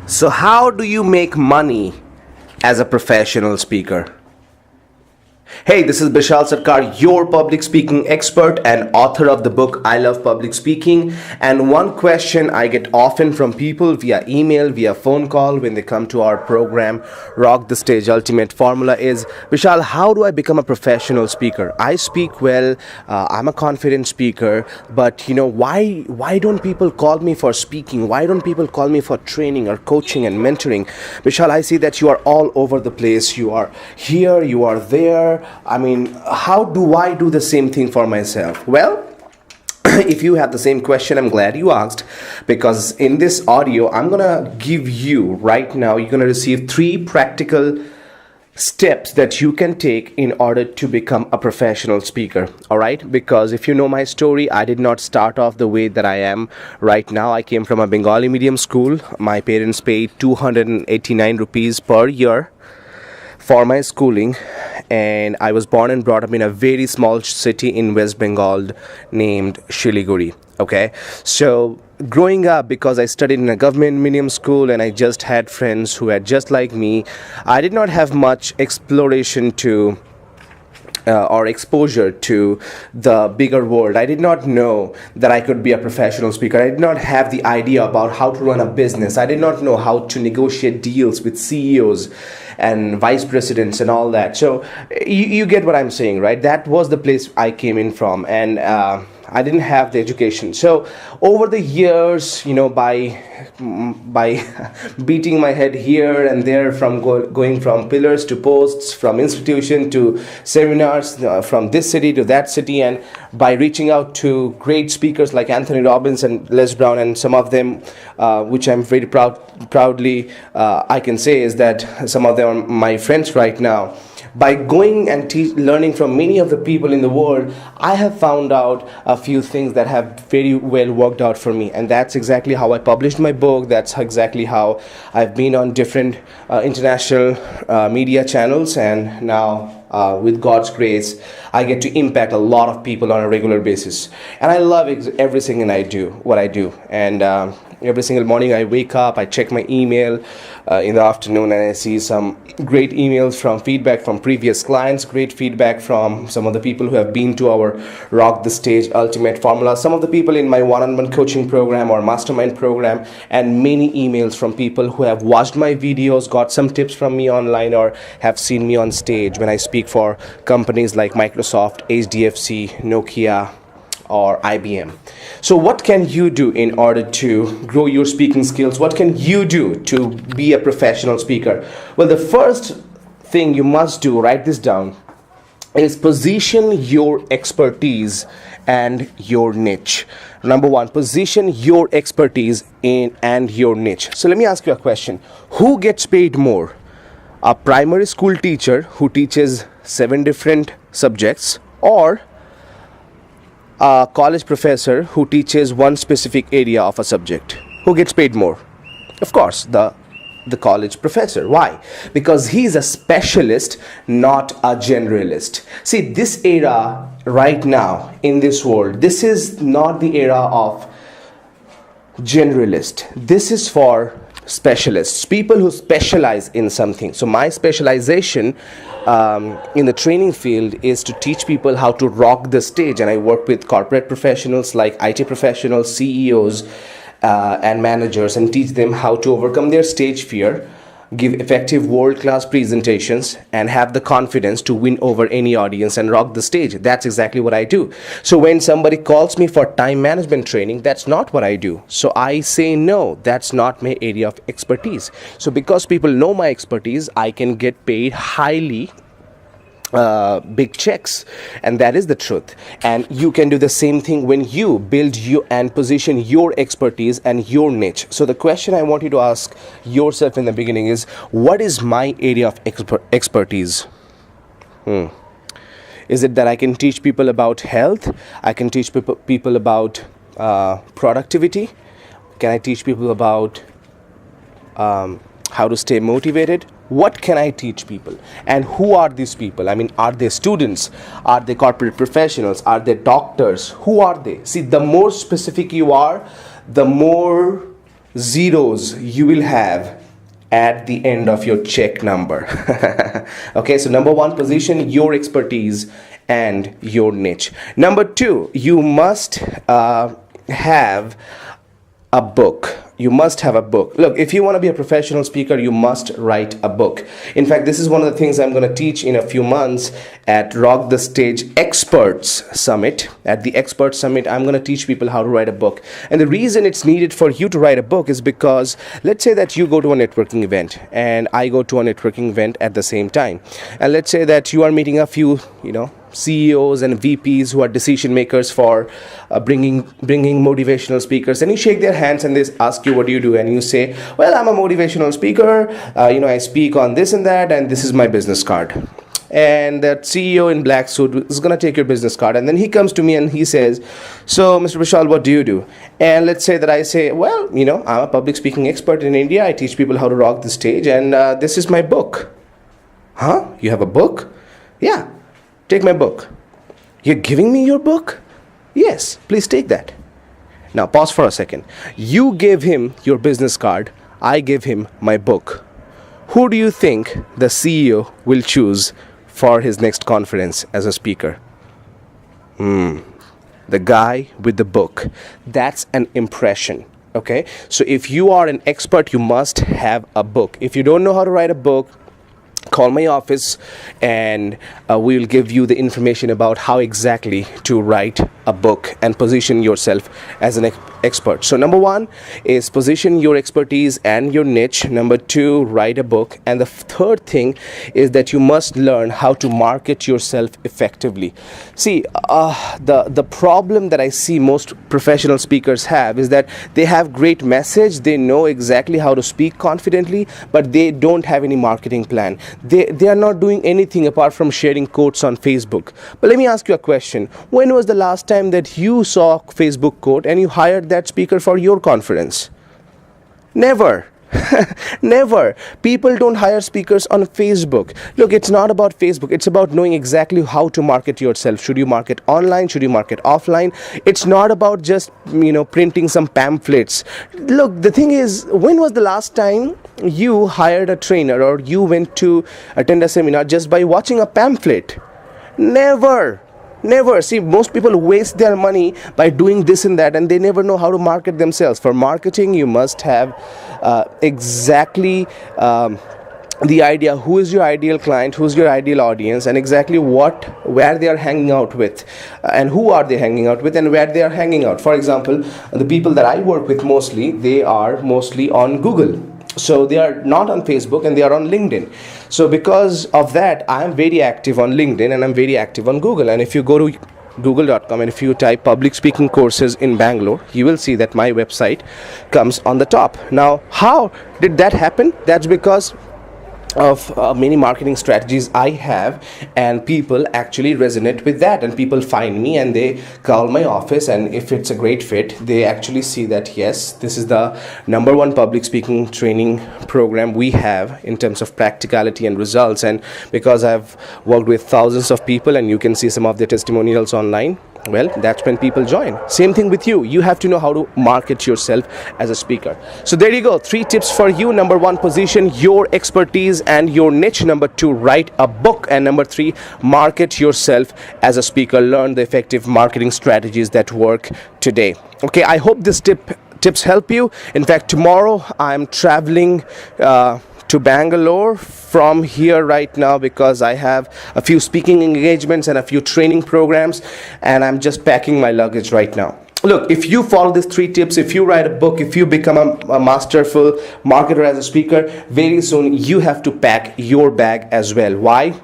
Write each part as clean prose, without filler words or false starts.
So, how do you make money as a professional speaker? Hey, this is Bishal Sarkar, your public speaking expert and author of the book I Love Public Speaking. And one question I get often from people via email, via phone call when they come to our program, Rock the Stage Ultimate Formula, is Bishal, how do I become a professional speaker? I speak well, I'm a confident speaker, but why don't people call me for speaking? Why don't people call me for training or coaching and mentoring? Vishal, I see that you are all over the place. You are here, you are there. I mean, how do I do the same thing for myself? Well, if you have the same question, I'm glad you asked, because in this audio, I'm gonna give you right now, you're gonna receive 3 practical steps that you can take in order to become a professional speaker. All right, because if you know my story, I did not start off the way that I am right now. I came from a Bengali medium school. My parents paid 289 rupees per year for my schooling, and I was born and brought up in a very small city in West Bengal named Shiliguri. Okay, so growing up, because I studied in a government medium school and I just had friends who had just like me, I did not have much exploration to or exposure to the bigger world. I did not know that I could be a professional speaker. I did not have the idea about how to run a business. I did not know how to negotiate deals with CEOs and vice presidents and all that. So you get what I'm saying, right? That was the place I came in from, and I didn't have the education. So over the years, by beating my head here and there, from going from pillars to posts, from institution to seminars, from this city to that city, and by reaching out to great speakers like Anthony Robbins and Les Brown, and some of them, which I'm very proudly I can say is that some of them are my friends right now. By going and learning from many of the people in the world, I have found out a few things that have very well worked out for me, and that's exactly how I published my book. That's exactly how I've been on different international media channels, and now with God's grace, I get to impact a lot of people on a regular basis. And I love everything I do, what I do. And every single morning I wake up, I check my email in the afternoon, and I see some great emails from feedback from previous clients, great feedback from some of the people who have been to our Rock the Stage Ultimate Formula, some of the people in my one-on-one coaching program or mastermind program, and many emails from people who have watched my videos, got some tips from me online, or have seen me on stage when I speak for companies like Microsoft, HDFC, Nokia, or IBM. So what can you do in order to grow your speaking skills? What can you do to be a professional speaker? Well, the first thing you must do, write this down, is position your expertise and your niche. Number 1, position your expertise in and your niche. So let me ask you a question. Who gets paid more? A primary school teacher who teaches 7 different subjects, or a college professor who teaches one specific area of a subject? Who gets paid more? Of course, the college professor. Why? Because he's a specialist, not a generalist. See, this era right now in this world, this is not the era of generalist. This is for specialists, people who specialize in something. So my specialization in the training field is to teach people how to rock the stage, and I work with corporate professionals like IT professionals, CEOs, and managers, and teach them how to overcome their stage fear, give effective world-class presentations, and have the confidence to win over any audience and rock the stage. That's exactly what I do. So when somebody calls me for time management training, that's not what I do. So I say no, that's not my area of expertise. So because people know my expertise, I can get paid highly big checks, and that is the truth. And you can do the same thing when you build you and position your expertise and your niche. So the question I want you to ask yourself in the beginning is, what is my area of expertise? Is it that I can teach people about health? I can teach people about productivity? Can I teach people about how to stay motivated? What can I teach people? And who are these people? I mean, are they students? Are they corporate professionals? Are they doctors? Who are they? See, the more specific you are, the more zeros you will have at the end of your check number. Okay, so number one, position your expertise and your niche. Number two, you must have a book. You must have a book. Look, if you want to be a professional speaker, you must write a book. In fact, this is one of the things I'm going to teach in a few months at Rock the Stage Experts Summit. At the Experts Summit, I'm going to teach people how to write a book. And the reason it's needed for you to write a book is because let's say that you go to a networking event and I go to a networking event at the same time. And let's say that you are meeting a few, CEOs and VPs who are decision makers for bringing motivational speakers, and you shake their hands and they ask you, what do you do? And you say, well, I'm a motivational speaker, I speak on this and that, and this is my business card. And that CEO in black suit is going to take your business card, and then he comes to me and he says, so Mr. Bishal, what do you do? And let's say that I say, well, I'm a public speaking expert in India, I teach people how to rock the stage, and this is my book. Huh? You have a book? Yeah. Take my book. You're giving me your book? Yes, please take that. Now pause for a second. You gave him your business card. I gave him my book. Who do you think the CEO will choose for his next conference as a speaker? The guy with the book. That's an impression. Okay? So if you are an expert, you must have a book. If you don't know how to write a book, call my office and we will give you the information about how exactly to write a book and position yourself as an expert. So number one is position your expertise and your niche. Number two, write a book. And the third thing is that you must learn how to market yourself effectively. See, the problem that I see most professional speakers have is that they have great message, they know exactly how to speak confidently, but they don't have any marketing plan. They are not doing anything apart from sharing quotes on Facebook. But let me ask you a question. When was the last time that you saw a Facebook quote and you hired that speaker for your conference? Never. Never. People don't hire speakers on Facebook. Look, it's not about Facebook. It's about knowing exactly how to market yourself. Should you market online? Should you market offline? It's not about just, printing some pamphlets. Look, the thing is, when was the last time you hired a trainer or you went to attend a seminar just by watching a pamphlet? Never. Never. See, most people waste their money by doing this and that, and they never know how to market themselves. For marketing, you must have exactly the idea who is your ideal client, who's your ideal audience, and exactly where they are hanging out with, and who are they hanging out with, and where they are hanging out. For example, the people that I work with mostly, they are mostly on Google. So they are not on Facebook and they are on LinkedIn. So because of that, I am very active on LinkedIn and I'm very active on Google. And if you go to google.com and if you type public speaking courses in Bangalore, you will see that my website comes on the top. Now, how did that happen? That's because of many marketing strategies I have, and people actually resonate with that, and people find me and they call my office, and if it's a great fit, they actually see that yes, this is the number one public speaking training program we have in terms of practicality and results. And because I've worked with thousands of people and you can see some of their testimonials online, well, that's when people join. Same thing with you. You have to know how to market yourself as a speaker. So there you go. 3 tips for you. Number 1, position your expertise and your niche. Number 2, write a book. And number 3, market yourself as a speaker. Learn the effective marketing strategies that work today. Okay, I hope this tips help you. In fact, tomorrow I'm traveling to Bangalore from here right now because I have a few speaking engagements and a few training programs, and I'm just packing my luggage right now. Look, if you follow these 3 tips, if you write a book, if you become a masterful marketer as a speaker, very soon you have to pack your bag as well. Why?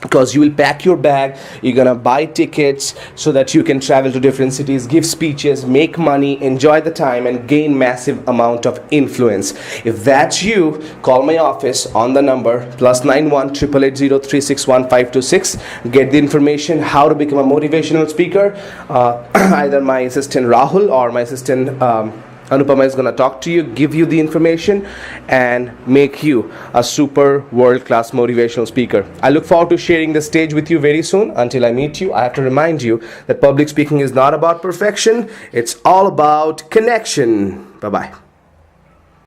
Because you will pack your bag, you're gonna buy tickets so that you can travel to different cities, give speeches, make money, enjoy the time, and gain massive amount of influence. If that's you, call my office on the number +91 888 361 526. Get the information how to become a motivational speaker. Either my assistant Rahul or my assistant Anupama is going to talk to you, give you the information, and make you a super world-class motivational speaker. I look forward to sharing the stage with you very soon. Until I meet you, I have to remind you that public speaking is not about perfection. It's all about connection. Bye-bye.